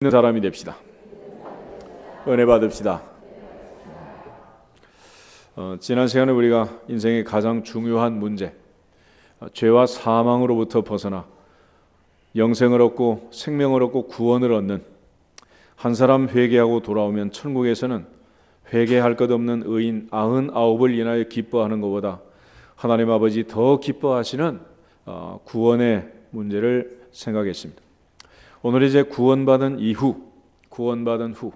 있는 사람이 됩시다. 은혜 받읍시다. 지난 시간에 우리가 인생의 가장 중요한 문제, 죄와 사망으로부터 벗어나 영생을 얻고 생명을 얻고 구원을 얻는, 한 사람 회개하고 돌아오면 천국에서는 회개할 것 없는 의인 99을 인하여 기뻐하는 것보다 하나님 아버지 더 기뻐하시는 구원의 문제를 생각했습니다. 오늘 이제 구원받은 후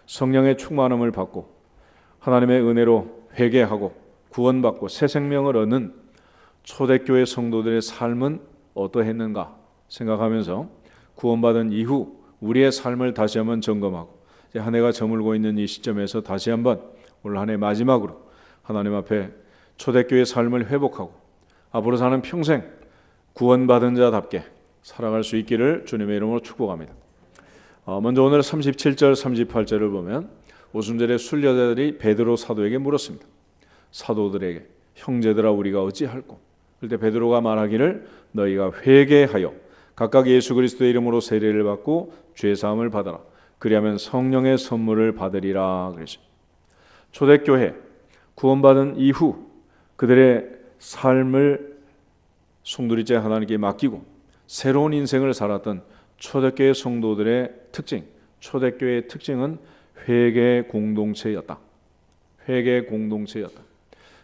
성령의 충만함을 받고 하나님의 은혜로 회개하고 구원받고 새 생명을 얻는 초대교회 성도들의 삶은 어떠했는가 생각하면서 구원받은 이후 우리의 삶을 다시 한번 점검하고 한 해가 저물고 있는 이 시점에서 다시 한번 올 한 해 마지막으로 하나님 앞에 초대교회 삶을 회복하고 앞으로 사는 평생 구원받은 자답게 살아갈 수 있기를 주님의 이름으로 축복합니다. 먼저 오늘 37절 38절을 보면 오순절에 순례자들이 베드로 사도에게 물었습니다. 사도들에게 형제들아 우리가 어찌할꼬? 그때 베드로가 말하기를 너희가 회개하여 각각 예수 그리스도의 이름으로 세례를 받고 죄 사함을 받아라. 그리하면 성령의 선물을 받으리라 그랬습니다. 초대교회 구원받은 이후 그들의 삶을 송두리째 하나님께 맡기고 새로운 인생을 살았던 초대교회 성도들의 특징, 초대교회의 특징은 회개 공동체였다. 회개 공동체였다.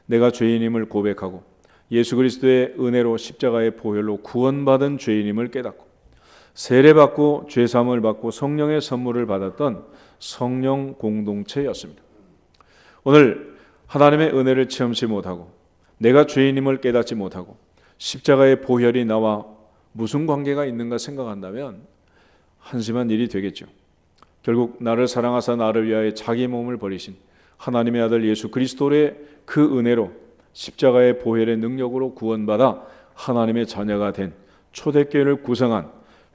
내가 죄인임을 고백하고 예수 그리스도의 은혜로 십자가의 보혈로 구원받은 죄인임을 깨닫고 세례받고 죄사함을 받고 성령의 선물을 받았던 성령 공동체였습니다. 오늘 하나님의 은혜를 체험치 못하고 내가 죄인임을 깨닫지 못하고 십자가의 보혈이 나와 무슨 관계가 있는가 생각한다면 한심한 일이 되겠죠. 결국 나를 사랑하사 나를 위하여 자기 몸을 버리신 하나님의 아들 예수 그리스도의 그 은혜로 십자가의 보혈의 능력으로 구원받아 하나님의 자녀가 된 초대교회를 구성한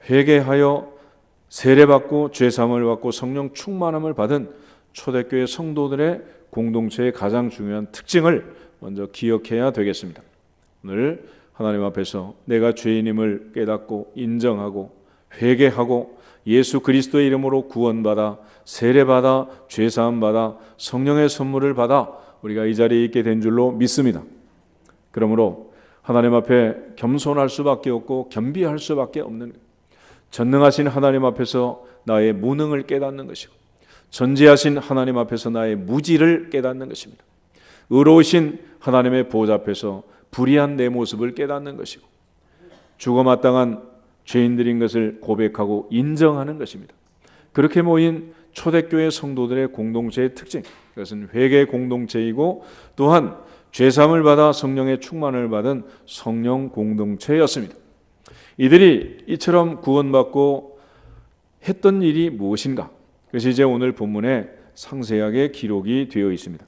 회개하여 세례받고 죄사함을 받고 성령 충만함을 받은 초대교회 성도들의 공동체의 가장 중요한 특징을 먼저 기억해야 되겠습니다. 오늘 하나님 앞에서 내가 죄인임을 깨닫고 인정하고 회개하고 예수 그리스도의 이름으로 구원받아 세례받아 죄사함받아 성령의 선물을 받아 우리가 이 자리에 있게 된 줄로 믿습니다. 그러므로 하나님 앞에 겸손할 수밖에 없고 겸비할 수밖에 없는, 전능하신 하나님 앞에서 나의 무능을 깨닫는 것이고 전지하신 하나님 앞에서 나의 무지를 깨닫는 것입니다. 의로우신 하나님의 보좌 앞에서 불의한 내 모습을 깨닫는 것이고 죽어마땅한 죄인들인 것을 고백하고 인정하는 것입니다. 그렇게 모인 초대교회 성도들의 공동체의 특징, 그것은 회개 공동체이고 또한 죄사함을 받아 성령의 충만을 받은 성령 공동체였습니다. 이들이 이처럼 구원받고 했던 일이 무엇인가? 그것이 이제 오늘 본문에 상세하게 기록이 되어 있습니다.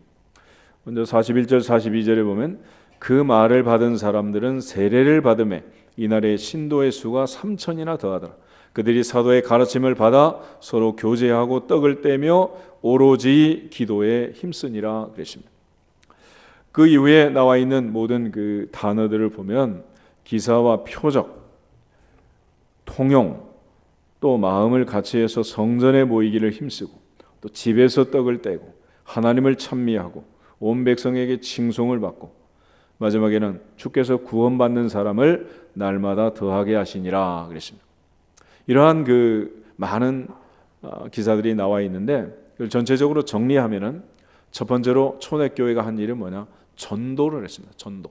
먼저 41절 42절에 보면 그 말을 받은 사람들은 세례를 받음에 이날의 신도의 수가 3,000이나 더하더라. 그들이 사도의 가르침을 받아 서로 교제하고 떡을 떼며 오로지 기도에 힘쓰니라 그랬습니다. 그 이후에 나와 있는 모든 그 단어들을 보면 기사와 표적, 통용, 또 마음을 같이 해서 성전에 모이기를 힘쓰고 또 집에서 떡을 떼고 하나님을 찬미하고 온 백성에게 칭송을 받고 마지막에는 주께서 구원받는 사람을 날마다 더하게 하시니라 그랬습니다. 이러한 그 많은 기사들이 나와 있는데 전체적으로 정리하면은 첫 번째로 초대교회가 한 일은 뭐냐? 전도를 했습니다. 전도.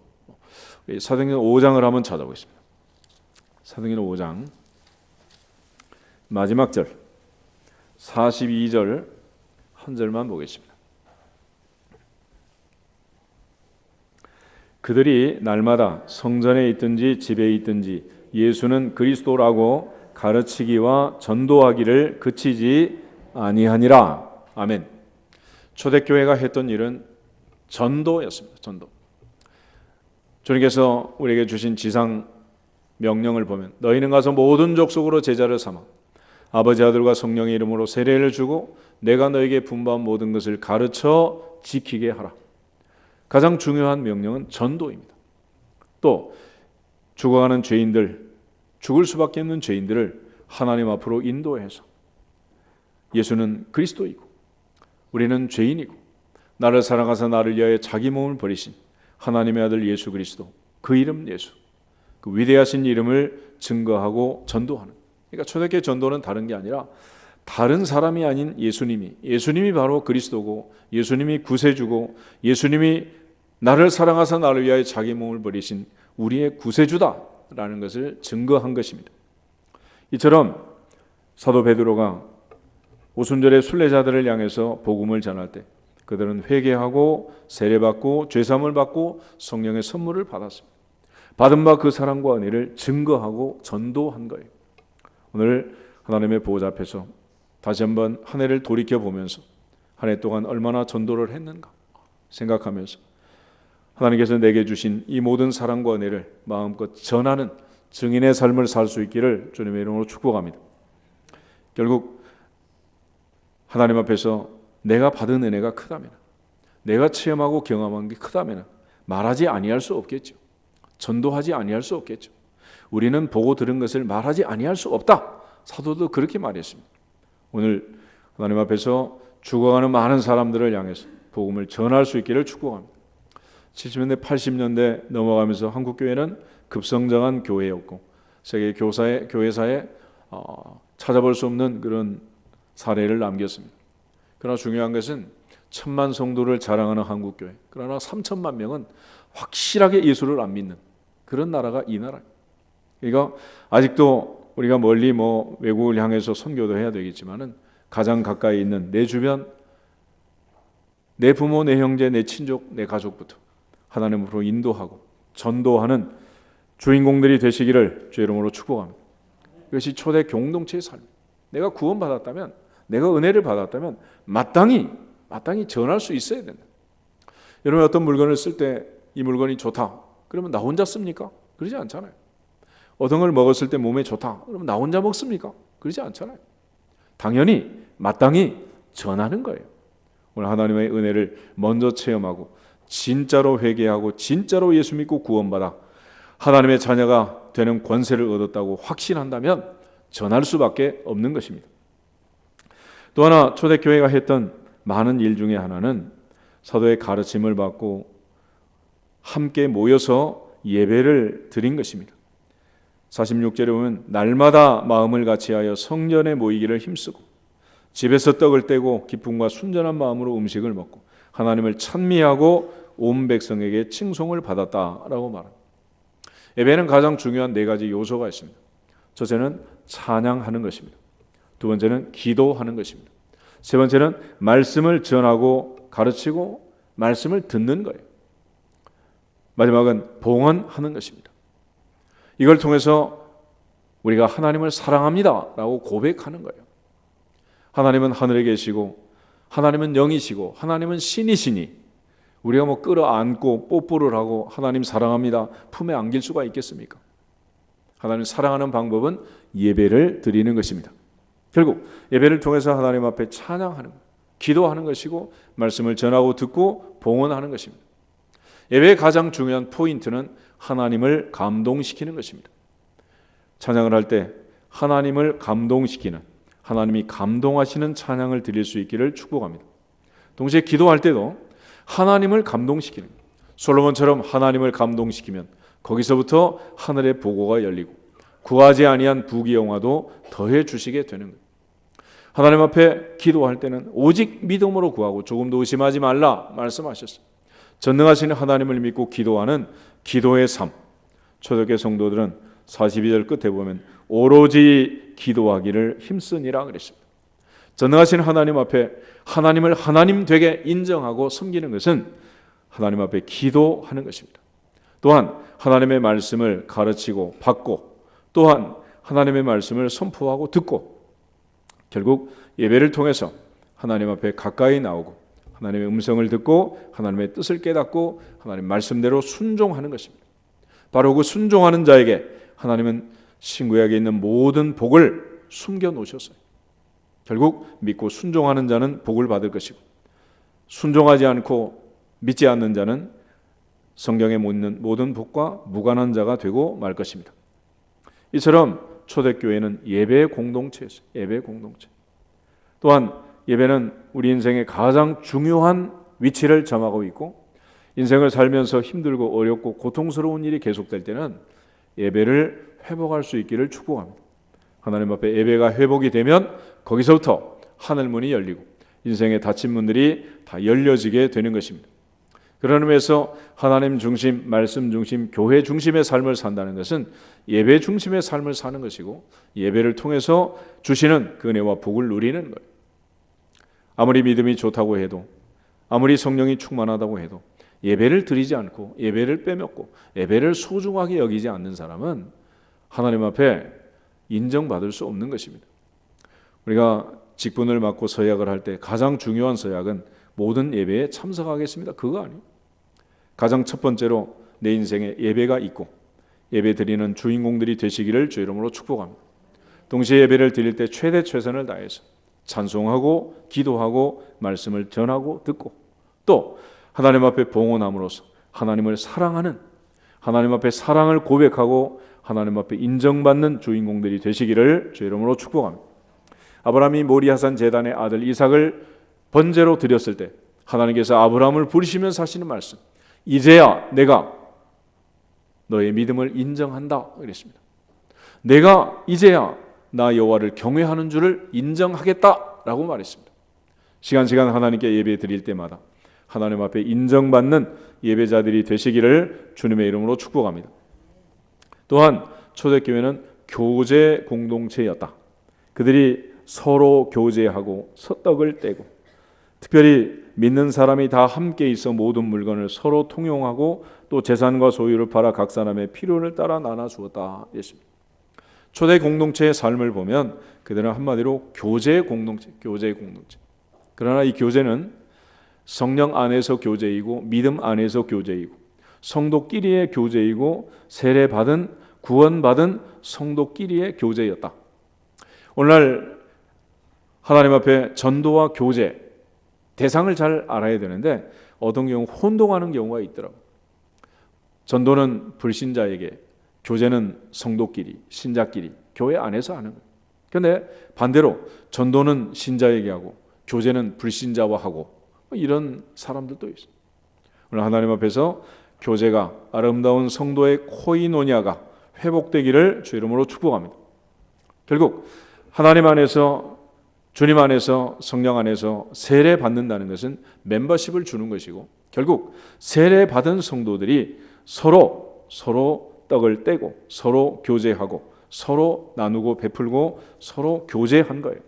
사도행전 5장을 한번 찾아보겠습니다. 사도행전 5장 마지막 절 42절 한 절만 보겠습니다. 그들이 날마다 성전에 있든지 집에 있든지 예수는 그리스도라고 가르치기와 전도하기를 그치지 아니하니라. 아멘. 초대교회가 했던 일은 전도였습니다. 전도. 주님께서 우리에게 주신 지상 명령을 보면 너희는 가서 모든 족속으로 제자를 삼아 아버지 아들과 성령의 이름으로 세례를 주고 내가 너에게 분부한 모든 것을 가르쳐 지키게 하라. 가장 중요한 명령은 전도입니다. 또 죽어가는 죄인들, 죽을 수밖에 없는 죄인들을 하나님 앞으로 인도해서 예수는 그리스도이고 우리는 죄인이고 나를 사랑하사 나를 위하여 자기 몸을 버리신 하나님의 아들 예수 그리스도, 그 이름 예수, 그 위대하신 이름을 증거하고 전도하는, 그러니까 초대교회 전도는 다른 게 아니라 다른 사람이 아닌 예수님이 바로 그리스도고 예수님이 구세주고 예수님이 나를 사랑하사 나를 위하여 자기 몸을 버리신 우리의 구세주다라는 것을 증거한 것입니다. 이처럼 사도 베드로가 오순절에 순례자들을 향해서 복음을 전할 때 그들은 회개하고 세례받고 죄사함을 받고 성령의 선물을 받았습니다. 받은 바 그 사랑과 은혜를 증거하고 전도한 거예요. 오늘 하나님의 보호자 앞에서 다시 한번 한 해를 돌이켜보면서 한 해 동안 얼마나 전도를 했는가 생각하면서 하나님께서 내게 주신 이 모든 사랑과 은혜를 마음껏 전하는 증인의 삶을 살 수 있기를 주님의 이름으로 축복합니다. 결국 하나님 앞에서 내가 받은 은혜가 크다면, 내가 체험하고 경험한 게 크다면 말하지 아니할 수 없겠죠. 전도하지 아니할 수 없겠죠. 우리는 보고 들은 것을 말하지 아니할 수 없다. 사도도 그렇게 말했습니다. 오늘 하나님 앞에서 죽어가는 많은 사람들을 향해서 복음을 전할 수 있기를 축복합니다. 70년대 80년대 넘어가면서 한국 교회는 급성장한 교회였고 세계 교회사에 찾아볼 수 없는 그런 사례를 남겼습니다. 그러나 중요한 것은 1000만 성도를 자랑하는 한국 교회, 그러나 3천만 명은 확실하게 예수를 안 믿는 그런 나라가 이 나라예요. 그러니까 아직도 우리가 멀리 외국을 향해서 선교도 해야 되겠지만은 가장 가까이 있는 내 주변, 내 부모, 내 형제, 내 친족, 내 가족부터 하나님으로 인도하고 전도하는 주인공들이 되시기를 주의 이름으로 축복합니다. 이것이 초대 공동체의 삶. 내가 구원받았다면, 내가 은혜를 받았다면 마땅히 전할 수 있어야 된다. 여러분 어떤 물건을 쓸 때 이 물건이 좋다. 그러면 나 혼자 씁니까? 그러지 않잖아요. 어떤 걸 먹었을 때 몸에 좋다. 그러면 나 혼자 먹습니까? 그러지 않잖아요. 당연히 마땅히 전하는 거예요. 오늘 하나님의 은혜를 먼저 체험하고 진짜로 회개하고 진짜로 예수 믿고 구원받아 하나님의 자녀가 되는 권세를 얻었다고 확신한다면 전할 수밖에 없는 것입니다. 또 하나 초대교회가 했던 많은 일 중에 하나는 사도의 가르침을 받고 함께 모여서 예배를 드린 것입니다. 46절에 보면 날마다 마음을 같이하여 성전에 모이기를 힘쓰고 집에서 떡을 떼고 기쁨과 순전한 마음으로 음식을 먹고 하나님을 찬미하고 온 백성에게 칭송을 받았다라고 말합니다. 예배는 가장 중요한 4가지 요소가 있습니다. 첫째는 찬양하는 것입니다. 두 번째는 기도하는 것입니다. 세 번째는 말씀을 전하고 가르치고 말씀을 듣는 거예요. 마지막은 봉헌하는 것입니다. 이걸 통해서 우리가 하나님을 사랑합니다라고 고백하는 거예요. 하나님은 하늘에 계시고 하나님은 영이시고 하나님은 신이시니 우리가 끌어안고 뽀뽀를 하고 하나님 사랑합니다 품에 안길 수가 있겠습니까? 하나님 사랑하는 방법은 예배를 드리는 것입니다. 결국 예배를 통해서 하나님 앞에 찬양하는 것, 기도하는 것이고 말씀을 전하고 듣고 봉헌하는 것입니다. 예배의 가장 중요한 포인트는 하나님을 감동시키는 것입니다. 찬양을 할 때 하나님을 감동시키는, 하나님이 감동하시는 찬양을 드릴 수 있기를 축복합니다. 동시에 기도할 때도 하나님을 감동시키는, 솔로몬처럼 하나님을 감동시키면 거기서부터 하늘의 보고가 열리고 구하지 아니한 부귀영화도 더해 주시게 되는 거예요. 하나님 앞에 기도할 때는 오직 믿음으로 구하고 조금도 의심하지 말라 말씀하셨어요. 전능하신 하나님을 믿고 기도하는 기도의 삶. 초대교회 성도들은 42절 끝에 보면 오로지 기도하기를 힘쓰니라 그랬습니다. 전능하신 하나님 앞에 하나님을 하나님 되게 인정하고 섬기는 것은 하나님 앞에 기도하는 것입니다. 또한 하나님의 말씀을 가르치고 받고 또한 하나님의 말씀을 선포하고 듣고 결국 예배를 통해서 하나님 앞에 가까이 나오고 하나님의 음성을 듣고 하나님의 뜻을 깨닫고 하나님 말씀대로 순종하는 것입니다. 바로 그 순종하는 자에게 하나님은 신구약에 있는 모든 복을 숨겨 놓으셨어요. 결국 믿고 순종하는 자는 복을 받을 것이고 순종하지 않고 믿지 않는 자는 성경에 못 있는 모든 복과 무관한 자가 되고 말 것입니다. 이처럼 초대교회는 예배의 공동체였어요. 예배의 공동체. 또한 예배는 우리 인생의 가장 중요한 위치를 점하고 있고, 인생을 살면서 힘들고 어렵고 고통스러운 일이 계속될 때는 예배를 회복할 수 있기를 축복합니다. 하나님 앞에 예배가 회복이 되면 거기서부터 하늘문이 열리고 인생의 닫힌 문들이 다 열려지게 되는 것입니다. 그런 의미에서 하나님 중심, 말씀 중심, 교회 중심의 삶을 산다는 것은 예배 중심의 삶을 사는 것이고, 예배를 통해서 주시는 그 은혜와 복을 누리는 거예요. 아무리 믿음이 좋다고 해도, 아무리 성령이 충만하다고 해도 예배를 드리지 않고 예배를 빼먹고 예배를 소중하게 여기지 않는 사람은 하나님 앞에 인정받을 수 없는 것입니다. 우리가 직분을 맡고 서약을 할 때 가장 중요한 서약은 모든 예배에 참석하겠습니다, 그거 아니에요. 가장 첫 번째로 내 인생에 예배가 있고 예배 드리는 주인공들이 되시기를 주 이름으로 축복합니다. 동시에 예배를 드릴 때 최대 최선을 다해서 찬송하고 기도하고 말씀을 전하고 듣고, 또 하나님 앞에 봉헌함으로써 하나님을 사랑하는, 하나님 앞에 사랑을 고백하고 하나님 앞에 인정받는 주인공들이 되시기를 주 이름으로 축복합니다. 아브라함이 모리아산 제단의 아들 이삭을 번제로 드렸을 때 하나님께서 아브라함을 부르시면서 하시는 말씀, 이제야 내가 너의 믿음을 인정한다 그랬습니다. 내가 이제야 나 여호와를 경외하는 줄을 인정하겠다라고 말했습니다. 시간 하나님께 예배 드릴 때마다 하나님 앞에 인정받는 예배자들이 되시기를 주님의 이름으로 축복합니다. 또한 초대교회는 교제 공동체였다. 그들이 서로 교제하고 떡을 떼고, 특별히 믿는 사람이 다 함께 있어 모든 물건을 서로 통용하고 또 재산과 소유를 팔아 각 사람의 필요를 따라 나눠 주었다 했습니다. 초대 공동체의 삶을 보면 그들은 한마디로 교제 공동체. 그러나 이 교제는 성령 안에서 교제이고 믿음 안에서 교제이고 성도끼리의 교제이고 세례받은 구원받은 성도끼리의 교제였다. 오늘날 하나님 앞에 전도와 교제 대상을 잘 알아야 되는데 어떤 경우 혼동하는 경우가 있더라고요. 전도는 불신자에게, 교제는 성도끼리, 신자끼리, 교회 안에서 하는 거예요. 그런데 반대로 전도는 신자에게 하고 교제는 불신자와 하고, 이런 사람들도 있어요. 오늘 하나님 앞에서 교제가, 아름다운 성도의 코이노니아가 회복되기를 주 이름으로 축복합니다. 결국 하나님 안에서, 주님 안에서, 성령 안에서 세례 받는다는 것은 멤버십을 주는 것이고, 결국 세례 받은 성도들이 서로 떡을 떼고 서로 교제하고 서로 나누고 베풀고 서로 교제한 거예요.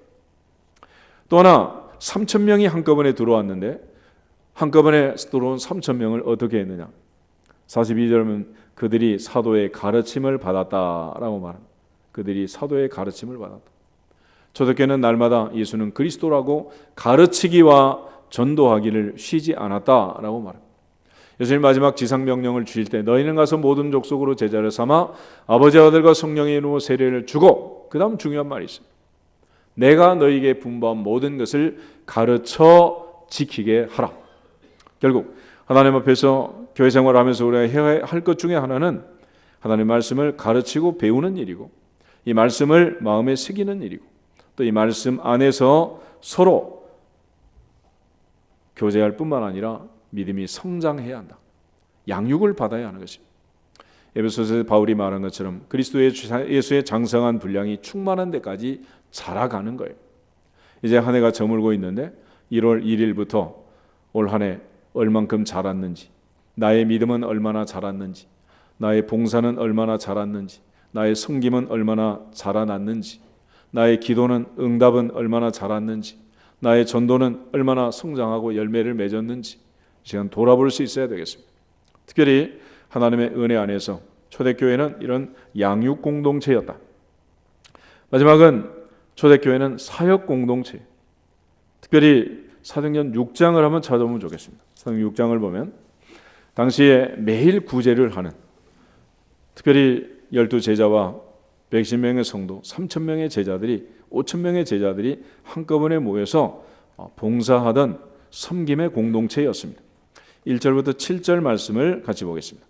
또 하나, 3,000명이 한꺼번에 들어왔는데 한꺼번에 들어온 3,000명을 어떻게 했느냐? 42절은 그들이 사도의 가르침을 받았다라고 말합니다. 그들이 사도의 가르침을 받았다. 초대교회는 날마다 예수는 그리스도라고 가르치기와 전도하기를 쉬지 않았다라고 말합니다. 예수님 마지막 지상명령을 주실 때 너희는 가서 모든 족속으로 제자를 삼아 아버지와 아들과 성령의 이름으로 세례를 주고, 그 다음 중요한 말이 있습니다. 내가 너희에게 분부한 모든 것을 가르쳐 지키게 하라. 결국 하나님 앞에서 교회 생활하면서 우리가 해야 할 것 중에 하나는 하나님의 말씀을 가르치고 배우는 일이고, 이 말씀을 마음에 새기는 일이고, 또 이 말씀 안에서 서로 교제할 뿐만 아니라 믿음이 성장해야 한다. 양육을 받아야 하는 것입니다. 에베소서에서 바울이 말한 것처럼 그리스도의 예수의 장성한 분량이 충만한 데까지 자라가는 거예요. 이제 한 해가 저물고 있는데 1월 1일부터 올 한 해 얼만큼 자랐는지, 나의 믿음은 얼마나 자랐는지, 나의 봉사는 얼마나 자랐는지, 나의 섬김은 얼마나 자라났는지, 나의 기도는, 응답은 얼마나 자랐는지, 나의 전도는 얼마나 성장하고 열매를 맺었는지 시간 돌아볼 수 있어야 되겠습니다. 특별히 하나님의 은혜 안에서 초대교회는 이런 양육 공동체였다. 마지막은 초대교회는 사역 공동체. 특별히 사도행전 6장을 한번 찾아보면 좋겠습니다. 사도행전 6장을 보면 당시에 매일 구제를 하는, 특별히 12제자와 110명의 성도, 3,000명의 제자들이, 5,000명의 제자들이 한꺼번에 모여서 봉사하던 섬김의 공동체였습니다. 1절부터 7절 말씀을 같이 보겠습니다.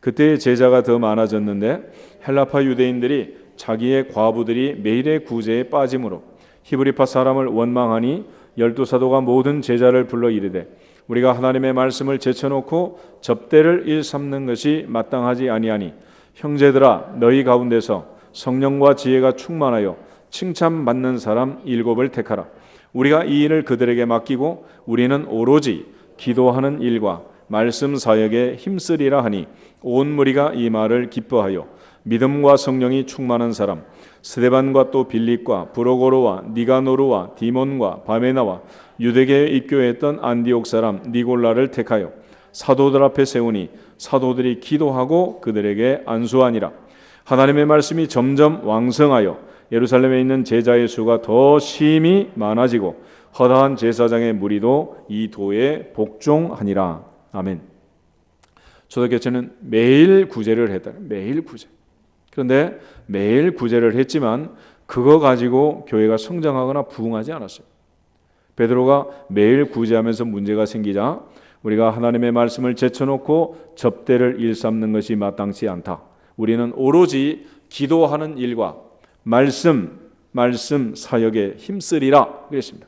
그때 제자가 더 많아졌는데 헬라파 유대인들이 자기의 과부들이 매일의 구제에 빠짐으로 히브리파 사람을 원망하니 12사도가 모든 제자를 불러 이르되 우리가 하나님의 말씀을 제쳐놓고 접대를 일삼는 것이 마땅하지 아니하니 형제들아 너희 가운데서 성령과 지혜가 충만하여 칭찬받는 사람 7을 택하라. 우리가 이 일을 그들에게 맡기고 우리는 오로지 기도하는 일과 말씀 사역에 힘쓰리라 하니 온 무리가 이 말을 기뻐하여 믿음과 성령이 충만한 사람 스데반과 또 빌립과 브로고로와 니가노르와 디몬과 바메나와 유대계에 입교했던 안디옥 사람 니골라를 택하여 사도들 앞에 세우니 사도들이 기도하고 그들에게 안수하니라. 하나님의 말씀이 점점 왕성하여 예루살렘에 있는 제자의 수가 더 심히 많아지고 허다한 제사장의 무리도 이 도에 복종하니라. 아멘. 초대교체는 매일 구제를 했다. 매일 구제. 그런데 매일 구제를 했지만 그거 가지고 교회가 성장하거나 부흥하지 않았어요. 베드로가 매일 구제하면서 문제가 생기자 우리가 하나님의 말씀을 제쳐놓고 접대를 일삼는 것이 마땅치 않다. 우리는 오로지 기도하는 일과 말씀 사역에 힘쓰리라 그랬습니다.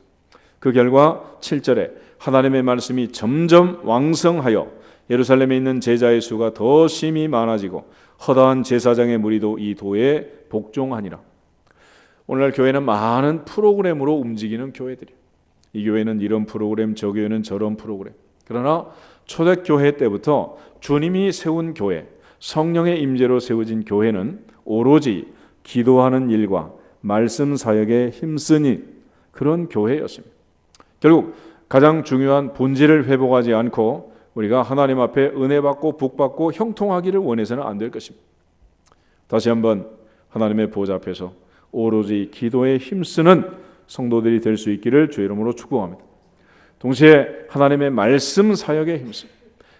그 결과 7절에 하나님의 말씀이 점점 왕성하여 예루살렘에 있는 제자의 수가 더 심히 많아지고 허다한 제사장의 무리도 이 도에 복종하니라. 오늘날 교회는 많은 프로그램으로 움직이는 교회들이에요. 이 교회는 이런 프로그램, 저 교회는 저런 프로그램. 그러나 초대교회 때부터 주님이 세운 교회, 성령의 임재로 세워진 교회는 오로지 기도하는 일과 말씀 사역에 힘쓰니 그런 교회였습니다. 결국 가장 중요한 본질을 회복하지 않고 우리가 하나님 앞에 은혜 받고 복 받고 형통하기를 원해서는 안 될 것입니다. 다시 한번 하나님의 보좌 앞에서 오로지 기도에 힘쓰는 성도들이 될 수 있기를 주의 이름으로 축복합니다. 동시에 하나님의 말씀 사역에 힘쓰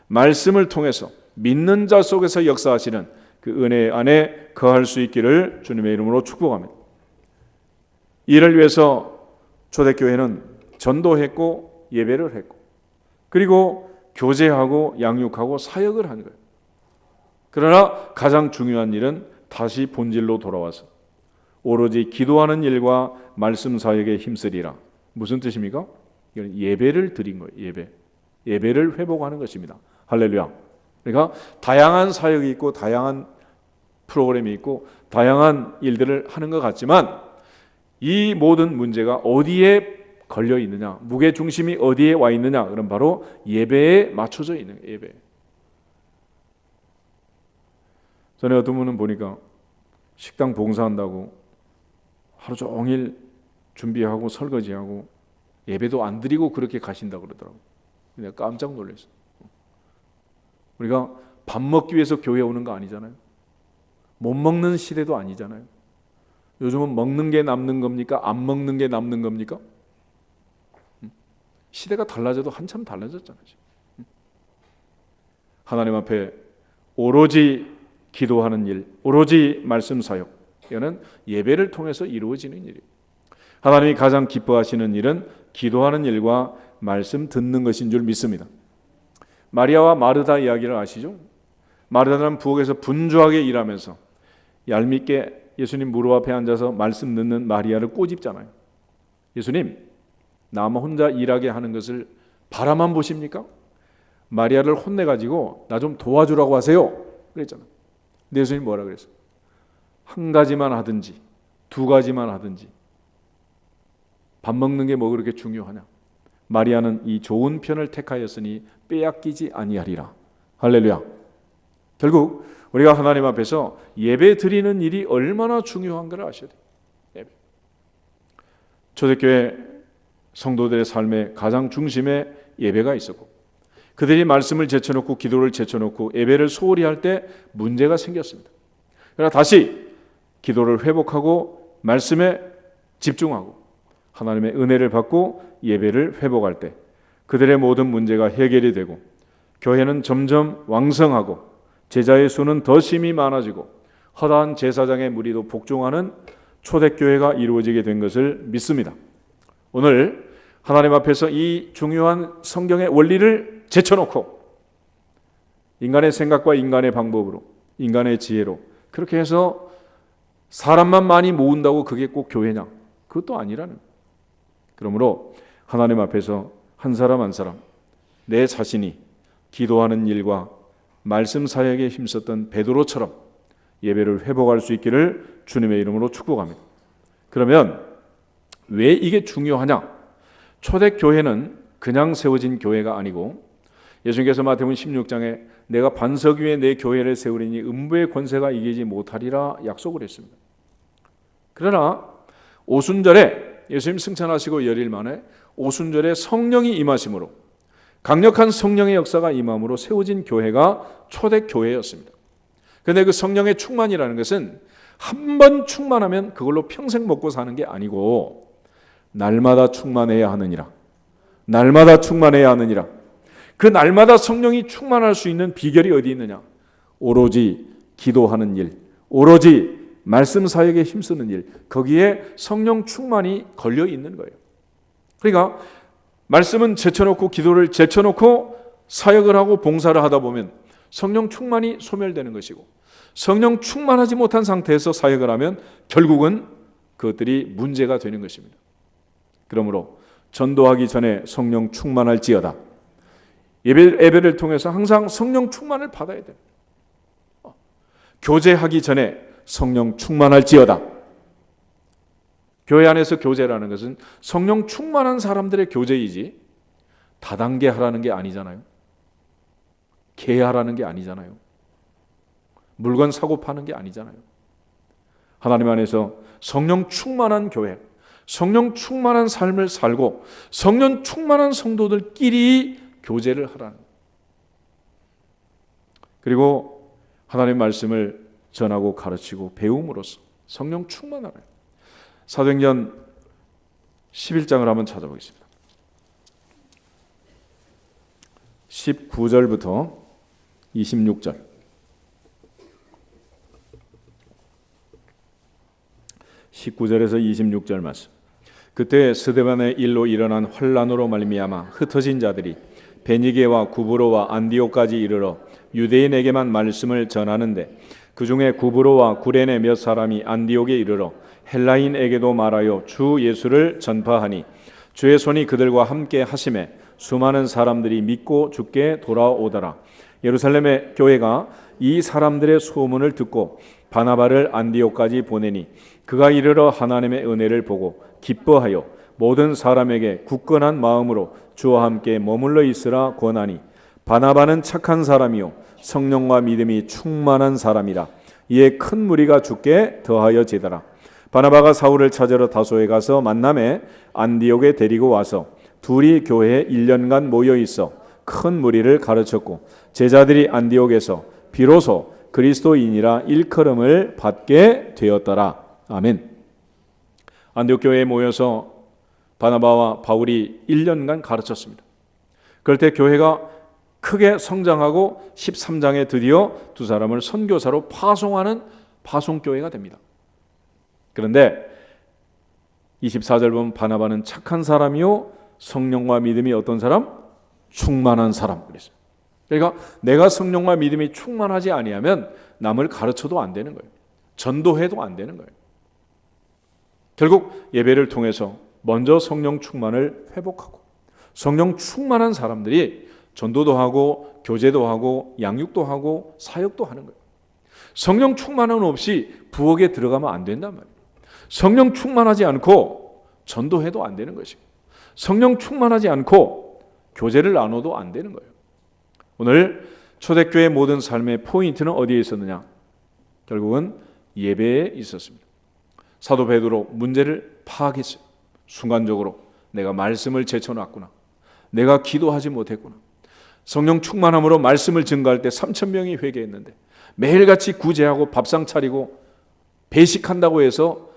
말씀을 통해서 믿는 자 속에서 역사하시는 그 은혜 안에 거할 수 있기를 주님의 이름으로 축복합니다. 이를 위해서 초대교회는 전도했고 예배를 했고 그리고 교제하고 양육하고 사역을 한 거예요. 그러나 가장 중요한 일은 다시 본질로 돌아와서 오로지 기도하는 일과 말씀 사역에 힘쓰리라. 무슨 뜻입니까? 이건 예배를 드린 거예요. 예배를 회복하는 것입니다. 할렐루야. 그러니까 다양한 사역이 있고 다양한 프로그램이 있고 다양한 일들을 하는 것 같지만 이 모든 문제가 어디에 걸려 있느냐, 무게 중심이 어디에 와 있느냐, 그럼 바로 예배에 맞춰져 있는 거예요. 예배. 전에 어떤 분은 보니까 식당 봉사한다고 하루 종일 준비하고 설거지하고 예배도 안 드리고 그렇게 가신다고 그러더라고요. 내가 깜짝 놀랐어요. 우리가 밥 먹기 위해서 교회 오는 거 아니잖아요. 못 먹는 시대도 아니잖아요. 요즘은 먹는 게 남는 겁니까? 안 먹는 게 남는 겁니까? 시대가 달라져도 한참 달라졌잖아요. 하나님 앞에 오로지 기도하는 일, 오로지 말씀 사역, 이거는 예배를 통해서 이루어지는 일이에요. 하나님이 가장 기뻐하시는 일은 기도하는 일과 말씀 듣는 것인 줄 믿습니다. 마리아와 마르다 이야기를 아시죠? 마르다는 부엌에서 분주하게 일하면서 얄밉게 예수님 무릎 앞에 앉아서 말씀 듣는 마리아를 꼬집잖아요. 예수님, 나만 혼자 일하게 하는 것을 바라만 보십니까? 마리아를 혼내가지고 나 좀 도와주라고 하세요. 그랬잖아. 근데 예수님 뭐라 그랬어요? 한 가지만 하든지 두 가지만 하든지 밥 먹는 게 뭐 그렇게 중요하냐? 마리아는 이 좋은 편을 택하였으니 빼앗기지 아니하리라. 할렐루야. 결국 우리가 하나님 앞에서 예배 드리는 일이 얼마나 중요한가를 아셔야 돼요. 예배. 초대교회 성도들의 삶의 가장 중심에 예배가 있었고 그들이 말씀을 제쳐놓고 기도를 제쳐놓고 예배를 소홀히 할 때 문제가 생겼습니다. 그러나 다시 기도를 회복하고 말씀에 집중하고 하나님의 은혜를 받고 예배를 회복할 때 그들의 모든 문제가 해결이 되고 교회는 점점 왕성하고 제자의 수는 더 심히 많아지고 허다한 제사장의 무리도 복종하는 초대교회가 이루어지게 된 것을 믿습니다. 오늘 하나님 앞에서 이 중요한 성경의 원리를 제쳐놓고 인간의 생각과 인간의 방법으로 인간의 지혜로 그렇게 해서 사람만 많이 모은다고 그게 꼭 교회냐? 그것도 아니라는 거예요. 그러므로 하나님 앞에서 한 사람 한 사람 내 자신이 기도하는 일과 말씀 사역에 힘썼던 베드로처럼 예배를 회복할 수 있기를 주님의 이름으로 축복합니다. 그러면 왜 이게 중요하냐? 초대교회는 그냥 세워진 교회가 아니고 예수님께서 마태복음 16장에 내가 반석 위에 내 교회를 세우리니 음부의 권세가 이기지 못하리라 약속을 했습니다. 그러나 오순절에 예수님 승천하시고 열일 만에 오순절에 성령이 임하심으로 강력한 성령의 역사가 임함으로 세워진 교회가 초대교회였습니다. 그런데 그 성령의 충만이라는 것은 한 번 충만하면 그걸로 평생 먹고 사는 게 아니고 날마다 충만해야 하느니라. 날마다 충만해야 하느니라. 그 날마다 성령이 충만할 수 있는 비결이 어디 있느냐? 오로지 기도하는 일, 오로지 말씀 사역에 힘쓰는 일, 거기에 성령 충만이 걸려 있는 거예요. 그러니까 말씀은 제쳐놓고 기도를 제쳐놓고 사역을 하고 봉사를 하다 보면 성령 충만이 소멸되는 것이고, 성령 충만하지 못한 상태에서 사역을 하면 결국은 그것들이 문제가 되는 것입니다. 그러므로 전도하기 전에 성령 충만할지어다. 예배를 통해서 항상 성령 충만을 받아야 돼요. 교제하기 전에 성령 충만할지어다. 교회 안에서 교제라는 것은 성령 충만한 사람들의 교제이지 다단계 하라는 게 아니잖아요. 개하라는 게 아니잖아요. 물건 사고 파는 게 아니잖아요. 하나님 안에서 성령 충만한 교회, 성령 충만한 삶을 살고 성령 충만한 성도들끼리 교제를 하라는 거예요. 그리고 하나님의 말씀을 전하고 가르치고 배움으로써 성령 충만하라. 사도행전 11장을 한번 찾아보겠습니다. 19절부터 26절. 19절에서 26절 말씀. 그때 스데반의 일로 일어난 환란으로 말미암아 흩어진 자들이 베니게와 구브로와 안디옥까지 이르러 유대인에게만 말씀을 전하는데 그 중에 구브로와 구레네 몇 사람이 안디옥에 이르러 헬라인에게도 말하여 주 예수를 전파하니 주의 손이 그들과 함께 하심에 수많은 사람들이 믿고 주께 돌아오더라. 예루살렘의 교회가 이 사람들의 소문을 듣고 바나바를 안디옥까지 보내니 그가 이르러 하나님의 은혜를 보고 기뻐하여 모든 사람에게 굳건한 마음으로 주와 함께 머물러 있으라 권하니 바나바는 착한 사람이요 성령과 믿음이 충만한 사람이라. 이에 큰 무리가 주께 더하여 지더라. 바나바가 사울을 찾으러 다소에 가서 만남에 안디옥에 데리고 와서 둘이 교회에 1년간 모여 있어 큰 무리를 가르쳤고 제자들이 안디옥에서 비로소 그리스도인이라 일컬음을 받게 되었더라. 아멘. 안디옥 교회에 모여서 바나바와 바울이 1년간 가르쳤습니다. 그럴 때 교회가 크게 성장하고 13장에 드디어 두 사람을 선교사로 파송하는 파송교회가 됩니다. 그런데 24절 보면 바나바는 착한 사람이요 성령과 믿음이 어떤 사람? 충만한 사람 그랬어요. 그러니까 내가 성령과 믿음이 충만하지 아니하면 남을 가르쳐도 안 되는 거예요. 전도해도 안 되는 거예요. 결국 예배를 통해서 먼저 성령 충만을 회복하고 성령 충만한 사람들이 전도도 하고 교제도 하고 양육도 하고 사역도 하는 거예요. 성령 충만함 없이 부엌에 들어가면 안 된단 말이에요. 성령 충만하지 않고 전도해도 안 되는 것이고 성령 충만하지 않고 교제를 나눠도 안 되는 거예요. 오늘 초대교회의 모든 삶의 포인트는 어디에 있었느냐? 결국은 예배에 있었습니다. 사도 베드로 문제를 파악했어요. 순간적으로 내가 말씀을 제쳐놨구나. 내가 기도하지 못했구나. 성령 충만함으로 말씀을 증거할 때 3,000명이 회개했는데 매일같이 구제하고 밥상 차리고 배식한다고 해서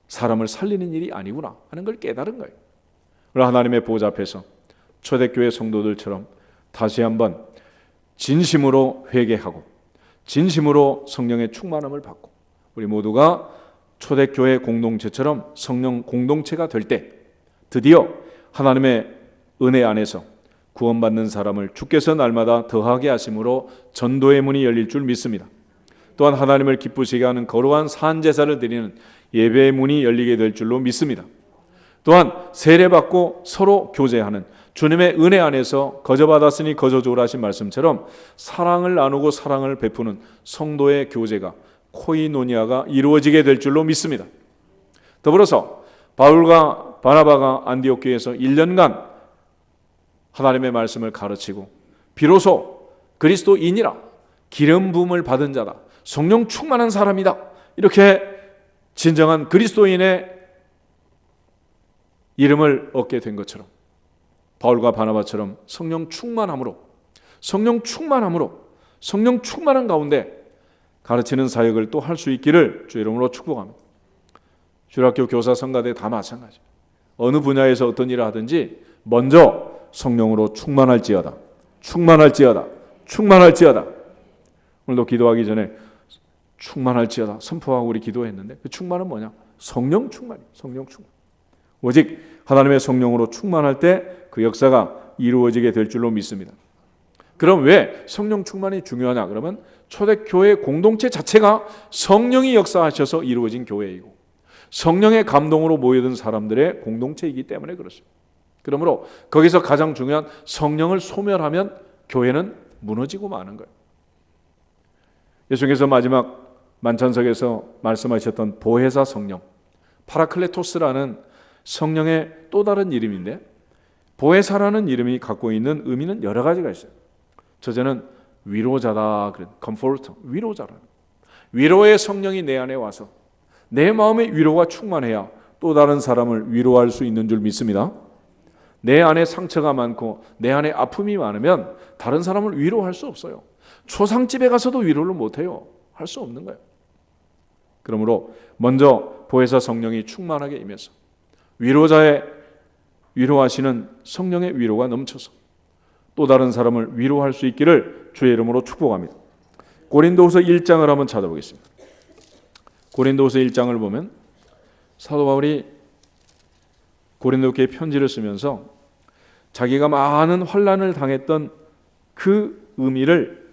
사람을 살리는 일이 아니구나 하는 걸 깨달은 거예요. 그러나 하나님의 보좌 앞에서 초대교회 성도들처럼 다시 한번 진심으로 회개하고 진심으로 성령의 충만함을 받고 우리 모두가 초대교회 공동체처럼 성령 공동체가 될 때 드디어 하나님의 은혜 안에서 구원받는 사람을 주께서 날마다 더하게 하심으로 전도의 문이 열릴 줄 믿습니다. 또한 하나님을 기쁘시게 하는 거룩한 산제사를 드리는 예배의 문이 열리게 될 줄로 믿습니다. 또한 세례받고 서로 교제하는 주님의 은혜 안에서 거저받았으니 거저주라 하신 말씀처럼 사랑을 나누고 사랑을 베푸는 성도의 교제가 코이노니아가 이루어지게 될 줄로 믿습니다. 더불어서 바울과 바나바가 안디옥 교회에서 1년간 하나님의 말씀을 가르치고 비로소 그리스도인이라 기름 부음을 받은 자다, 성령 충만한 사람이다, 이렇게 진정한 그리스도인의 이름을 얻게 된 것처럼 바울과 바나바처럼 성령 충만함으로 성령 충만한 가운데 가르치는 사역을 또 할 수 있기를 주 이름으로 축복합니다. 주일학교 교사 성가대 다 마찬가지입니다. 어느 분야에서 어떤 일을 하든지 먼저 성령으로 충만할지어다. 오늘도 기도하기 전에 충만할지어다 선포하고 우리 기도했는데 그 충만은 뭐냐? 성령 충만이에요. 오직 하나님의 성령으로 충만할 때 그 역사가 이루어지게 될 줄로 믿습니다. 그럼 왜 성령 충만이 중요하냐? 그러면 초대교회 공동체 자체가 성령이 역사하셔서 이루어진 교회이고 성령의 감동으로 모여든 사람들의 공동체이기 때문에 그렇습니다. 그러므로 거기서 가장 중요한 성령을 소멸하면 교회는 무너지고 마는 거예요. 예수께서 마지막 만찬석에서 말씀하셨던 보혜사 성령, 파라클레토스라는 성령의 또 다른 이름인데, 보혜사라는 이름이 갖고 있는 의미는 여러 가지가 있어요. 첫째는 위로자다, comforter, 위로자라. 위로의 성령이 내 안에 와서 내 마음의 위로가 충만해야 또 다른 사람을 위로할 수 있는 줄 믿습니다. 내 안에 상처가 많고 내 안에 아픔이 많으면 다른 사람을 위로할 수 없어요. 초상집에 가서도 위로를 못해요. 할 수 없는 거예요. 그러므로 먼저 보혜사 성령이 충만하게 임해서 위로자의 위로하시는 성령의 위로가 넘쳐서 또 다른 사람을 위로할 수 있기를 주의 이름으로 축복합니다. 고린도후서 1장을 한번 찾아보겠습니다. 고린도후서 1장을 보면 사도 바울이 고린도 교회에 편지를 쓰면서 자기가 많은 환난을 당했던 그 의미를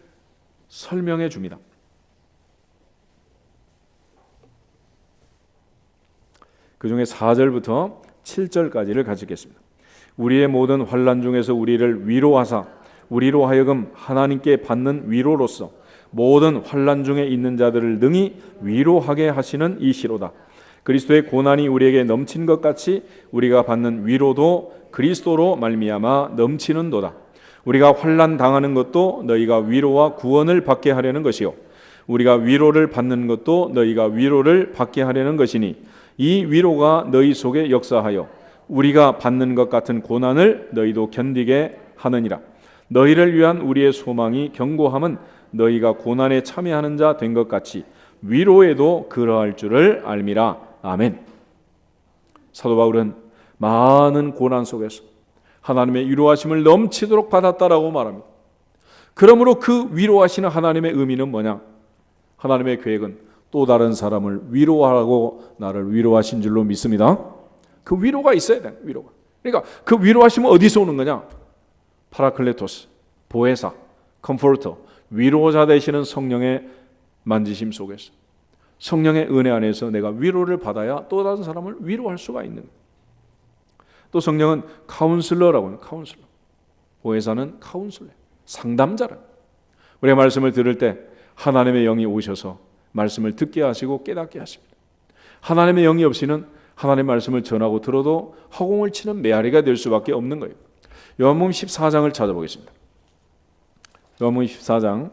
설명해 줍니다. 그 중에 4절부터 7절까지를 같이 읽겠습니다. 우리의 모든 환난 중에서 우리를 위로하사 우리로 하여금 하나님께 받는 위로로서 모든 환난 중에 있는 자들을 능히 위로하게 하시는 이시로다. 그리스도의 고난이 우리에게 넘친 것 같이 우리가 받는 위로도 그리스도로 말미암아 넘치는도다. 우리가 환난 당하는 것도 너희가 위로와 구원을 받게 하려는 것이요 우리가 위로를 받는 것도 너희가 위로를 받게 하려는 것이니 이 위로가 너희 속에 역사하여 우리가 받는 것 같은 고난을 너희도 견디게 하느니라. 너희를 위한 우리의 소망이 견고함은 너희가 고난에 참여하는 자 된 것 같이 위로에도 그러할 줄을 알미라. 아멘. 사도 바울은 많은 고난 속에서 하나님의 위로하심을 넘치도록 받았다라고 말합니다. 그러므로 그 위로하시는 하나님의 의미는 뭐냐? 하나님의 계획은 또 다른 사람을 위로하고 나를 위로하신 줄로 믿습니다. 그 위로가 있어야 돼. 위로가. 그러니까 그 위로하심은 어디서 오는 거냐? 파라클레토스, 보혜사, 컴포터, 위로자 되시는 성령의 만지심 속에서 성령의 은혜 안에서 내가 위로를 받아야 또 다른 사람을 위로할 수가 있는 거예요. 또 성령은 카운슬러라고 해요. 카운슬러. 보혜사는 카운슬러, 상담자라. 우리가 말씀을 들을 때 하나님의 영이 오셔서 말씀을 듣게 하시고 깨닫게 하십니다. 하나님의 영이 없이는 하나님의 말씀을 전하고 들어도 허공을 치는 메아리가 될 수밖에 없는 거예요. 요한복음 14장을 찾아보겠습니다. 요한복음 14장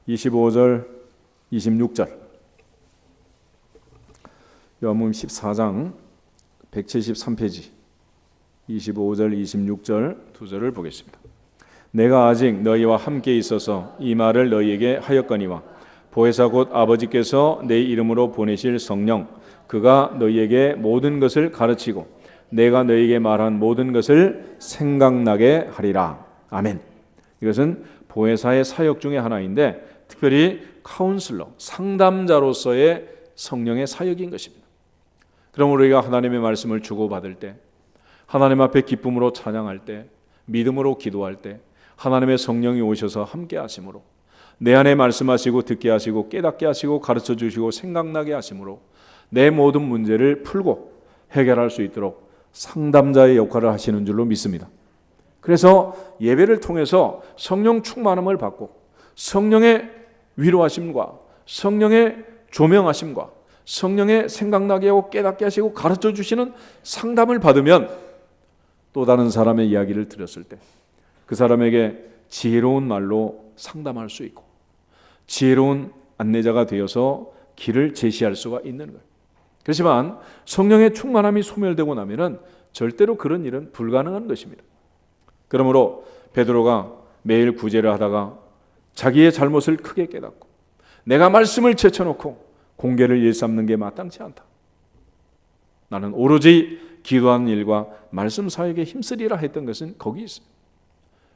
25절 26절 요한복음 14장 173페이지 25절 26절 두 절을 보겠습니다. 내가 아직 너희와 함께 있어서 이 말을 너희에게 하였거니와 보혜사 곧 아버지께서 내 이름으로 보내실 성령 그가 너희에게 모든 것을 가르치고 내가 너희에게 말한 모든 것을 생각나게 하리라. 아멘. 이것은 보혜사의 사역 중에 하나인데 특별히 카운슬러, 상담자로서의 성령의 사역인 것입니다. 그럼 우리가 하나님의 말씀을 주고받을 때, 하나님 앞에 기쁨으로 찬양할 때, 믿음으로 기도할 때 하나님의 성령이 오셔서 함께 하심으로 내 안에 말씀하시고 듣게 하시고 깨닫게 하시고 가르쳐 주시고 생각나게 하심으로 내 모든 문제를 풀고 해결할 수 있도록 상담자의 역할을 하시는 줄로 믿습니다. 그래서 예배를 통해서 성령 충만함을 받고 성령의 위로하심과 성령의 조명하심과 성령의 생각나게 하고 깨닫게 하시고 가르쳐 주시는 상담을 받으면 또 다른 사람의 이야기를 들었을 때 그 사람에게 지혜로운 말로 상담할 수 있고 지혜로운 안내자가 되어서 길을 제시할 수가 있는 거예요. 그렇지만 성령의 충만함이 소멸되고 나면은 절대로 그런 일은 불가능한 것입니다. 그러므로 베드로가 매일 구제를 하다가 자기의 잘못을 크게 깨닫고 내가 말씀을 제쳐놓고 공개를 일삼는 게 마땅치 않다. 나는 오로지 기도하는 일과 말씀 사역에 힘쓰리라 했던 것은 거기 있습니다.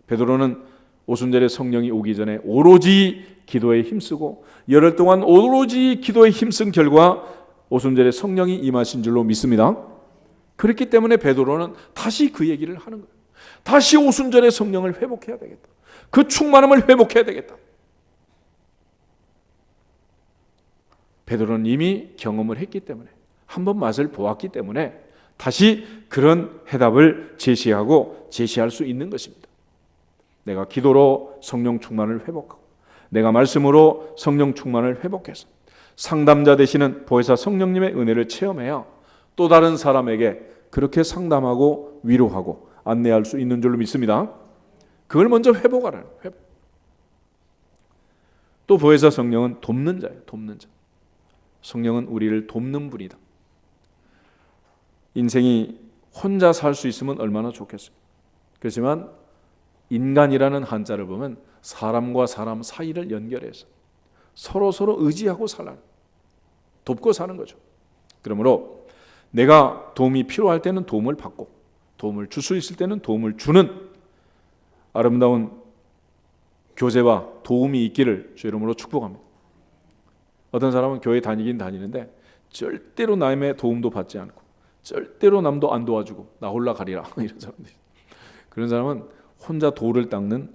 베드로는 오순절에 성령이 오기 전에 오로지 기도에 힘쓰고 열흘 동안 오로지 기도에 힘쓴 결과 오순절에 성령이 임하신 줄로 믿습니다. 그렇기 때문에 베드로는 다시 그 얘기를 하는 거예요. 다시 오순절에 성령을 회복해야 되겠다. 그 충만함을 회복해야 되겠다. 베드로는 이미 경험을 했기 때문에 한번 맛을 보았기 때문에 다시 그런 해답을 제시할 수 있는 것입니다. 내가 기도로 성령 충만을 회복하고 내가 말씀으로 성령 충만을 회복해서 상담자 되시는 보혜사 성령님의 은혜를 체험해야 또 다른 사람에게 그렇게 상담하고 위로하고 안내할 수 있는 줄로 믿습니다. 그걸 먼저 회복하라는 회복. 또 보혜사 성령은 돕는 자예요. 돕는 자. 성령은 우리를 돕는 분이다. 인생이 혼자 살 수 있으면 얼마나 좋겠어요. 그렇지만 인간이라는 한자를 보면 사람과 사람 사이를 연결해서 서로 의지하고 살아요. 돕고 사는 거죠. 그러므로 내가 도움이 필요할 때는 도움을 받고 도움을 줄 수 있을 때는 도움을 주는 아름다운 교제와 도움이 있기를 주 이름으로 축복합니다. 어떤 사람은 교회 다니긴 다니는데 절대로 남의 도움도 받지 않고 절대로 남도 안 도와주고 나 홀라 가리라 이런 사람들. 그런 사람은 혼자 돌을 닦는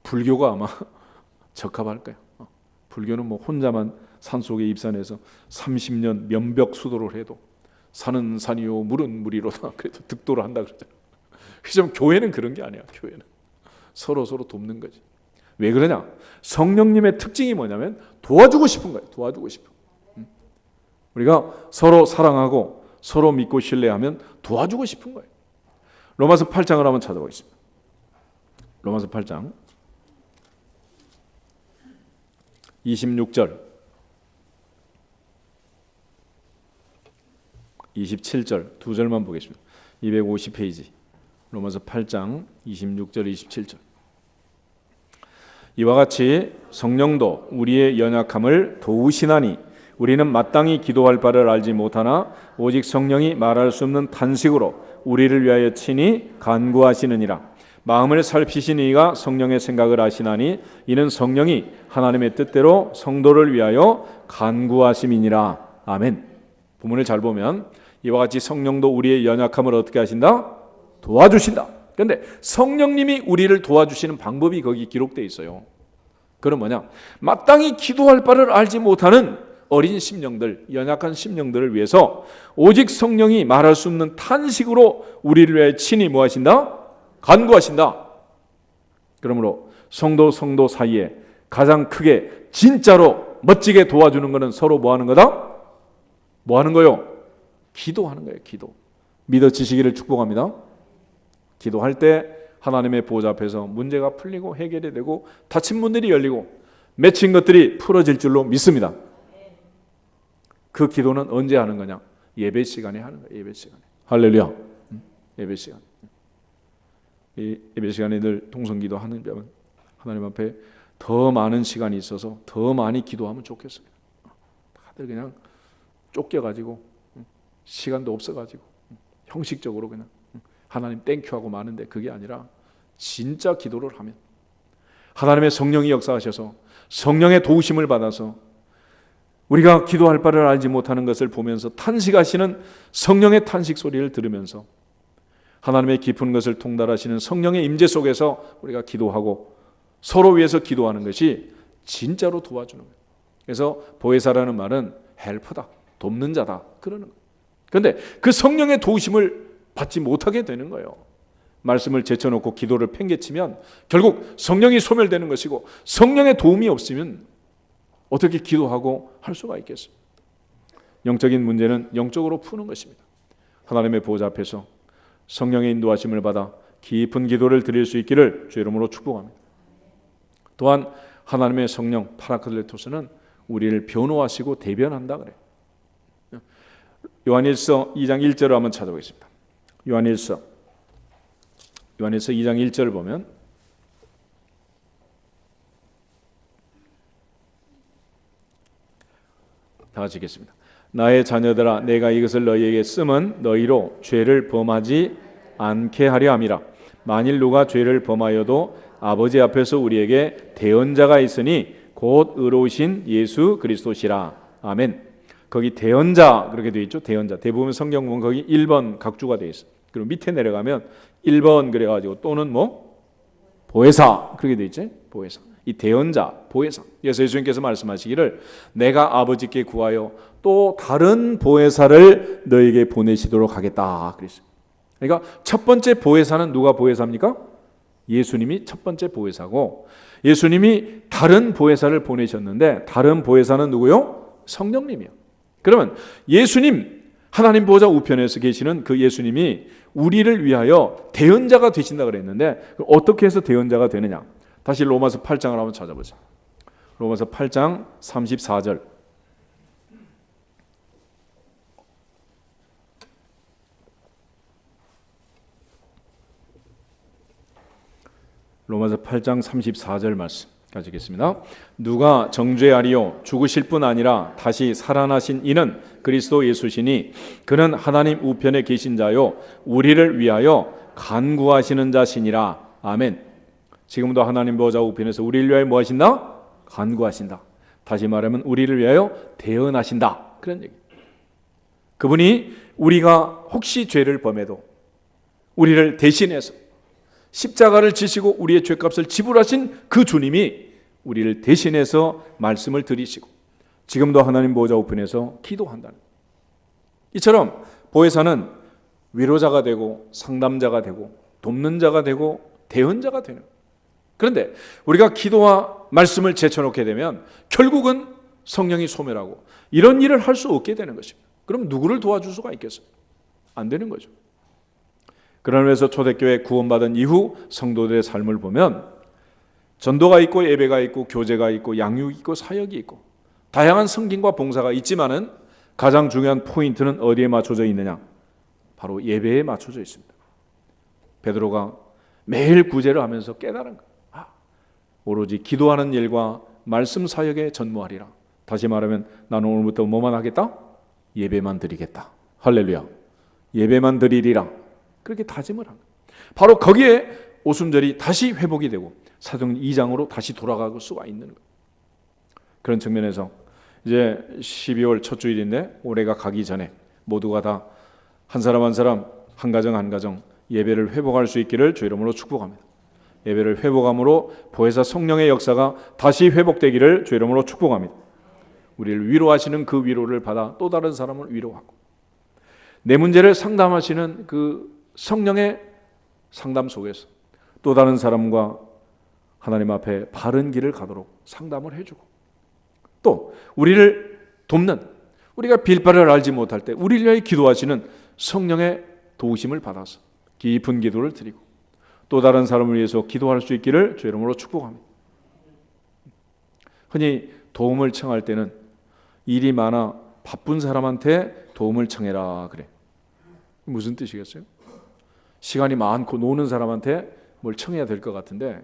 불교가 아마 적합할 거예요. 불교는 뭐 혼자만 산속에 입산해서 30년 면벽수도를 해도 산은 산이요 물은 물이로다 그래도 득도를 한다 그러잖아요. 그래서 교회는 그런 게 아니야. 교회는 서로 돕는 거지. 왜 그러냐? 성령님의 특징이 뭐냐면 도와주고 싶은 거예요. 도와주고 싶어. 우리가 서로 사랑하고 서로 믿고 신뢰하면 도와주고 싶은 거예요. 로마서 8장을 한번 찾아보겠습니다. 로마서 8장 26절 27절 두 절만 보겠습니다. 250페이지 로마서 8장 26절 27절 이와 같이 성령도 우리의 연약함을 도우시나니 우리는 마땅히 기도할 바를 알지 못하나 오직 성령이 말할 수 없는 탄식으로 우리를 위하여 친히 간구하시느니라. 마음을 살피시는 이가 성령의 생각을 아시나니 이는 성령이 하나님의 뜻대로 성도를 위하여 간구하심이니라. 아멘. 본문을 잘 보면 이와 같이 성령도 우리의 연약함을 어떻게 하신다? 도와주신다. 그런데 성령님이 우리를 도와주시는 방법이 거기 기록되어 있어요. 그건 뭐냐? 마땅히 기도할 바를 알지 못하는 어린 심령들, 연약한 심령들을 위해서 오직 성령이 말할 수 없는 탄식으로 우리를 위해 친히 뭐 하신다? 간구하신다. 그러므로 성도 사이에 가장 크게 진짜로 멋지게 도와주는 것은 서로 뭐 하는 거다? 뭐 하는 거요? 기도하는 거예요. 기도. 믿어지시기를 축복합니다. 기도할 때 하나님의 보좌 앞에서 문제가 풀리고 해결이 되고 닫힌 문들이 열리고 맺힌 것들이 풀어질 줄로 믿습니다. 그 기도는 언제 하는 거냐? 예배 시간에 하는 거예요. 예배 시간에. 할렐루야. 예배 시간. 이 예배 시간에 늘 동성기도 하는 면 하나님 앞에 더 많은 시간이 있어서 더 많이 기도하면 좋겠어요. 다들 그냥 쫓겨가지고 시간도 없어가지고 형식적으로 그냥 하나님 땡큐하고 마는데 그게 아니라 진짜 기도를 하면 하나님의 성령이 역사하셔서 성령의 도우심을 받아서 우리가 기도할 바를 알지 못하는 것을 보면서 탄식하시는 성령의 탄식 소리를 들으면서 하나님의 깊은 것을 통달하시는 성령의 임재 속에서 우리가 기도하고 서로 위해서 기도하는 것이 진짜로 도와주는 거예요. 그래서 보혜사라는 말은 헬퍼다, 돕는 자다 그러는 거예요. 그런데 그 성령의 도우심을 받지 못하게 되는 거예요. 말씀을 제쳐놓고 기도를 팽개치면 결국 성령이 소멸되는 것이고, 성령의 도움이 없으면 어떻게 기도하고 할 수가 있겠어요? 영적인 문제는 영적으로 푸는 것입니다. 하나님의 보호자 앞에서 성령의 인도하심을 받아 깊은 기도를 드릴 수 있기를 주 이름으로 축복합니다. 또한 하나님의 성령 파라클레토스는 우리를 변호하시고 대변한다 그래요. 요한일서 2장 1절을 한번 찾아보겠습니다. 요한일서 2장 1절을 보면 다 같이 읽겠습니다. 나의 자녀들아, 내가 이것을 너희에게 쓰면 너희로 죄를 범하지 않게 하려 함이라. 만일 누가 죄를 범하여도 아버지 앞에서 우리에게 대언자가 있으니 곧 의로우신 예수 그리스도시라. 아멘. 거기 대언자 그렇게 되어 있죠. 대언자. 대부분 성경 보면 거기 1번 각주가 되어 있어요. 그리고 밑에 내려가면 1번 그래가지고 또는 보혜사 그렇게 되어 있죠. 보혜사. 이 대언자, 보혜사. 그래서 예수님께서 말씀하시기를 내가 아버지께 구하여 또 다른 보혜사를 너에게 보내시도록 하겠다 그랬어요. 그러니까 첫 번째 보혜사는 누가 보혜사입니까? 예수님이 첫 번째 보혜사고, 예수님이 다른 보혜사를 보내셨는데 다른 보혜사는 누구요? 성령님이요. 그러면 예수님, 하나님 보호자 우편에서 계시는 그 예수님이 우리를 위하여 대언자가 되신다 그랬는데 어떻게 해서 대언자가 되느냐? 다시 로마서 8장을 한번 찾아보죠. 로마서 8장 34절. 로마서 8장 34절 말씀 가지겠습니다. 누가 정죄하리요? 죽으실 뿐 아니라 다시 살아나신 이는 그리스도 예수시니 그는 하나님 우편에 계신 자요 우리를 위하여 간구하시는 자시니라. 아멘. 지금도 하나님 보호자 우편에서 우리를 위하여 뭐 하신다? 간구하신다. 다시 말하면 우리를 위하여 대언하신다. 그런 얘기. 그분이 우리가 혹시 죄를 범해도 우리를 대신해서 십자가를 지시고 우리의 죄값을 지불하신 그 주님이 우리를 대신해서 말씀을 드리시고 지금도 하나님 보호자 우편에서 기도한다는 거예요. 이처럼 보혜사는 위로자가 되고 상담자가 되고 돕는 자가 되고 대언자가 되는 거예요. 그런데 우리가 기도와 말씀을 제쳐놓게 되면 결국은 성령이 소멸하고 이런 일을 할 수 없게 되는 것입니다. 그럼 누구를 도와줄 수가 있겠어요? 안 되는 거죠. 그런 면에서 초대교회 구원받은 이후 성도들의 삶을 보면 전도가 있고 예배가 있고 교제가 있고 양육이 있고 사역이 있고 다양한 섬김과 봉사가 있지만은 가장 중요한 포인트는 어디에 맞춰져 있느냐? 바로 예배에 맞춰져 있습니다. 베드로가 매일 구제를 하면서 깨달은 거예요. 오로지 기도하는 일과 말씀 사역에 전무하리라. 다시 말하면 나는 오늘부터 뭐만 하겠다? 예배만 드리겠다. 할렐루야. 예배만 드리리라. 그렇게 다짐을 한 거예요. 바로 거기에 오순절이 다시 회복이 되고 사도행전 2장으로 다시 돌아갈 수가 있는 거예요. 그런 측면에서 이제 12월 첫 주일인데 올해가 가기 전에 모두가 다 한 사람 한 사람 한 가정 한 가정 예배를 회복할 수 있기를 주 이름으로 축복합니다. 예배를 회복함으로 보혜사 성령의 역사가 다시 회복되기를 주 이름으로 축복합니다. 우리를 위로하시는 그 위로를 받아 또 다른 사람을 위로하고 내 문제를 상담하시는 그 성령의 상담 속에서 또 다른 사람과 하나님 앞에 바른 길을 가도록 상담을 해주고 또 우리를 돕는 우리가 빌바를 알지 못할 때 우리를 위해 기도하시는 성령의 도우심을 받아서 깊은 기도를 드리고 또 다른 사람을 위해서 기도할 수 있기를 주 이름으로 축복합니다. 흔히 도움을 청할 때는 일이 많아 바쁜 사람한테 도움을 청해라 그래. 무슨 뜻이겠어요? 시간이 많고 노는 사람한테 뭘 청해야 될 것 같은데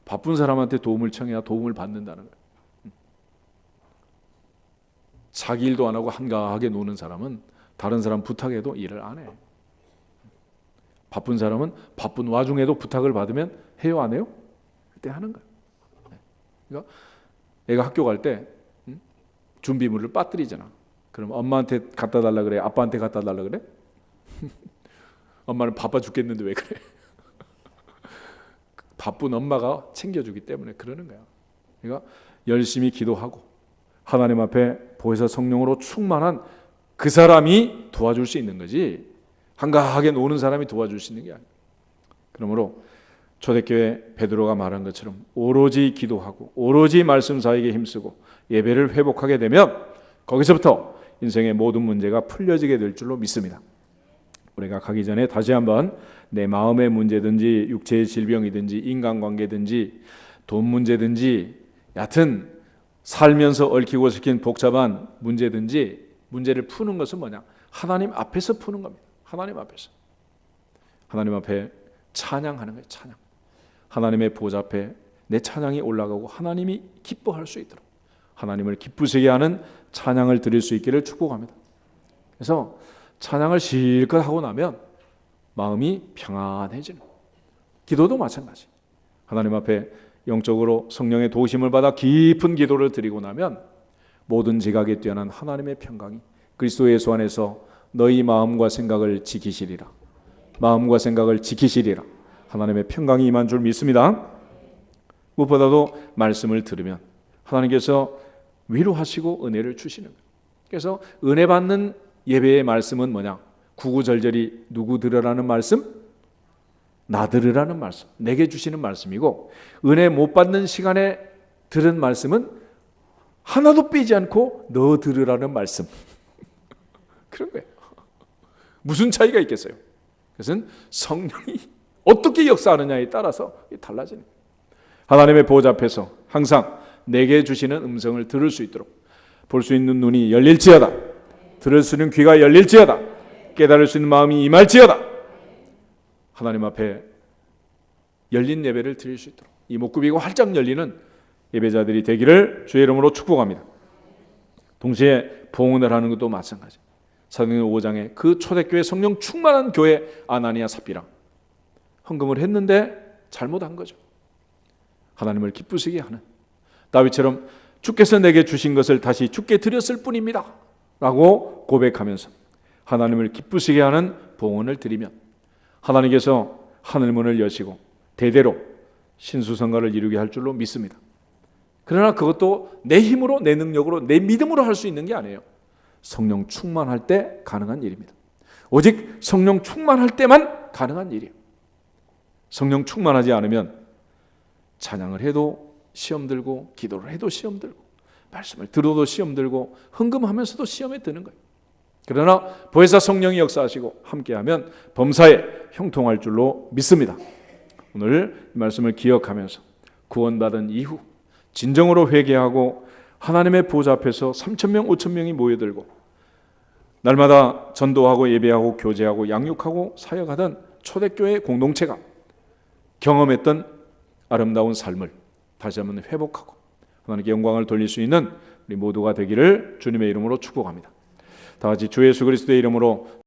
바쁜 사람한테 도움을 청해야 도움을 받는다는 거예요. 자기 일도 안 하고 한가하게 노는 사람은 다른 사람 부탁해도 일을 안 해. 바쁜 사람은 바쁜 와중에도 부탁을 받으면 해요 안 해요? 그때 하는 거예요. 그러니까 애가 학교 갈 때 준비물을 빠뜨리잖아. 그럼 엄마한테 갖다 달라 그래? 아빠한테 갖다 달라 그래? 엄마는 바빠 죽겠는데 왜 그래? 바쁜 엄마가 챙겨주기 때문에 그러는 거야. 그러니까 열심히 기도하고 하나님 앞에 보혜사 성령으로 충만한 그 사람이 도와줄 수 있는 거지, 한가하게 노는 사람이 도와줄 수 있는 게 아니에요. 그러므로 초대교회 베드로가 말한 것처럼 오로지 기도하고 오로지 말씀 사역에 힘쓰고 예배를 회복하게 되면 거기서부터 인생의 모든 문제가 풀려지게 될 줄로 믿습니다. 우리가 가기 전에 다시 한번 내 마음의 문제든지 육체의 질병이든지 인간관계든지 돈 문제든지 여하튼 살면서 얽히고 섞인 복잡한 문제든지 문제를 푸는 것은 뭐냐? 하나님 앞에서 푸는 겁니다. 하나님 앞에서. 하나님 앞에 찬양하는 거예요. 찬양. 하나님의 보좌 앞에 내 찬양이 올라가고 하나님이 기뻐할 수 있도록 하나님을 기쁘시게 하는 찬양을 드릴 수 있기를 축복합니다. 그래서 찬양을 실컷 하고 나면 마음이 평안해지는 거예요. 기도도 마찬가지. 하나님 앞에 영적으로 성령의 도심을 받아 깊은 기도를 드리고 나면 모든 지각에 뛰어난 하나님의 평강이 그리스도 예수 안에서 너희 마음과 생각을 지키시리라. 마음과 생각을 지키시리라. 하나님의 평강이 임한 줄 믿습니다. 무엇보다도 말씀을 들으면 하나님께서 위로하시고 은혜를 주시는 거예요. 그래서 은혜 받는 예배의 말씀은 뭐냐? 구구절절히 누구 들으라는 말씀? 나 들으라는 말씀, 내게 주시는 말씀이고, 은혜 못 받는 시간에 들은 말씀은 하나도 빼지 않고 너 들으라는 말씀. 그런 거예요. 무슨 차이가 있겠어요? 그것은 성령이 어떻게 역사하느냐에 따라서 달라지는 거예요. 하나님의 보좌 앞에서 항상 내게 주시는 음성을 들을 수 있도록 볼 수 있는 눈이 열릴지어다, 들을 수 있는 귀가 열릴지어다, 깨달을 수 있는 마음이 임할지어다. 하나님 앞에 열린 예배를 드릴 수 있도록 이 목구비가 활짝 열리는 예배자들이 되기를 주의 이름으로 축복합니다. 동시에 봉헌을 하는 것도 마찬가지. 사도행전 5장에 그 초대교회 성령 충만한 교회 아나니아 삽비라 헌금을 했는데 잘못한 거죠. 하나님을 기쁘시게 하는 다윗처럼 주께서 내게 주신 것을 다시 주께 드렸을 뿐입니다 라고 고백하면서 하나님을 기쁘시게 하는 봉헌을 드리면 하나님께서 하늘문을 여시고 대대로 신수성가를 이루게 할 줄로 믿습니다. 그러나 그것도 내 힘으로, 내 능력으로, 내 믿음으로 할 수 있는 게 아니에요. 성령 충만할 때 가능한 일입니다. 오직 성령 충만할 때만 가능한 일이에요. 성령 충만하지 않으면 찬양을 해도 시험 들고, 기도를 해도 시험 들고, 말씀을 들어도 시험 들고, 헌금하면서도 시험에 드는 거예요. 그러나 보혜사 성령이 역사하시고 함께하면 범사에 형통할 줄로 믿습니다. 오늘 이 말씀을 기억하면서 구원받은 이후 진정으로 회개하고 하나님의 보좌 앞에서 3,000명, 5,000명이 모여들고 날마다 전도하고 예배하고 교제하고 양육하고 사역하던 초대교회 공동체가 경험했던 아름다운 삶을 다시 한번 회복하고 하나님께 영광을 돌릴 수 있는 우리 모두가 되기를 주님의 이름으로 축복합니다. 다 같이 주 예수 그리스도의 이름으로